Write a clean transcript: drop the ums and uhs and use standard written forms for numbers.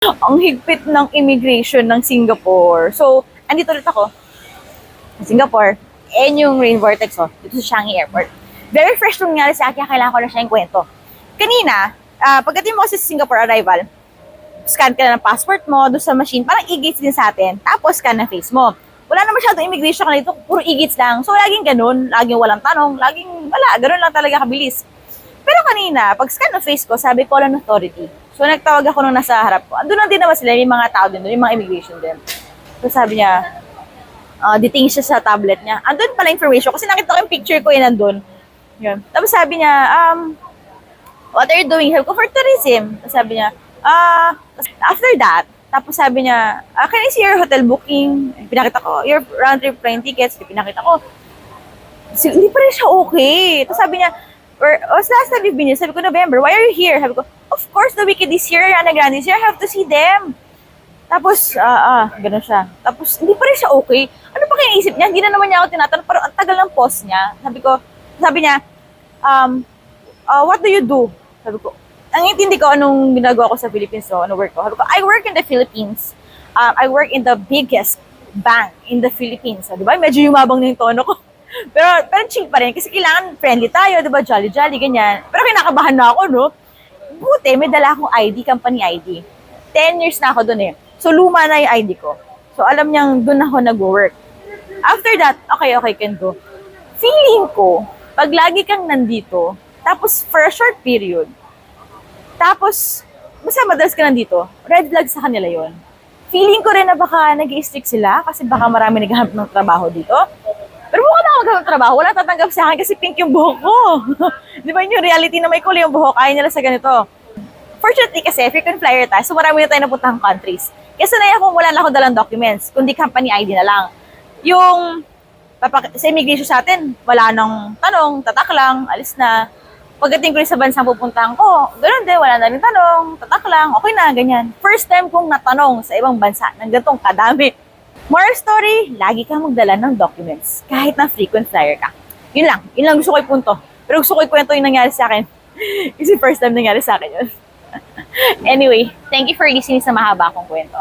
Ang higpit ng immigration ng Singapore. So, andito ulit ako sa Singapore. And yung rain vortex, dito sa Changi Airport. Very fresh nung nangyari sa akin, kailangan ko na siya yung kwento. Kanina, pagdating mo kasi sa Singapore arrival, scan ka na ng passport mo doon sa machine, parang e-gates din sa atin. Tapos scan na face mo. Wala na masyadong immigration ka dito, puro e-gates lang. So, laging ganun, laging walang tanong, laging wala, ganun lang talaga kabilis. Pero kanina, pag scan ng face ko, sabi ko lang authority. So, nagtawag ako nung nasa harap ko. Andun lang din naman sila, may mga tao din doon, yung mga immigration din. So, sabi niya, detain siya sa tablet niya. Andun pala information, kasi nakita ko yung picture ko yun nandun. Yun. Tapos sabi niya, what are you doing here? Ko for tourism. Tapos sabi niya, after that, tapos sabi niya, can I see your hotel booking? Pinakita ko, your round trip plane tickets. Pinakita ko. Hindi pa rin siya okay. Tapos sabi niya, what's the last time you've been here? Sabi ko, November. Why are you here? Sabi ko, of course, the weekend is here, Ana Grande is here. I have to see them. Tapos, ganun siya. Tapos, hindi pa rin siya okay. Ano pa kaya isip niya? Hindi na naman niya ako tinatanong, pero ang tagal ng pause niya. Sabi niya, what do you do? Sabi ko, ang intindi ko anong ginagawa ko sa Philippines, so ano work ko. Sabi ko, I work in the Philippines. I work in the biggest bank in the Philippines. So, di ba? Medyo yumabang na yung tono ko. pero chill pa rin kasi kailangan friendly tayo, di ba? Jolly-jolly, ganyan. Pero kinakabahan na ako, no? Buti, may dala akong ID, company ID. 10 years na ako dun eh. So, luma na yung ID ko. So, alam niyang dun ako nag-work. After that, okay, can go. Feeling ko, pag lagi kang nandito, tapos for a short period, tapos, basta madalas ka nandito, red flag sa kanila yon. Feeling ko rin na baka nag-i-stick sila kasi baka marami naghahanap ng trabaho dito. Pero mukha na maghanap ng trabaho, wala tatanggap sa akin kasi pink yung buhok ko. Di ba yung reality na may kulay yung buhok, ayaw nila sa ganito. Fortunately kasi, frequent flyer tayo, so marami na tayo napuntahang countries. Kasi na kung wala na akong dalang documents, kundi company ID na lang. Yung sa immigration sa atin, wala nang tanong, tatak lang, alis na. Pagdating ko rin sa bansang pupuntahan ko, ganoon din, wala na rin tanong, tatak lang, okay na, ganyan. First time kong natanong sa ibang bansa ng ganitong kadami. Moral story, lagi kang magdala ng documents, kahit na frequent flyer ka. Yun lang gusto ko ipunto. Pero gusto ko ikwento yung nangyari sa akin. Kasi first time nangyari sa akin yun. Anyway, thank you for listening sa mahaba akong kwento.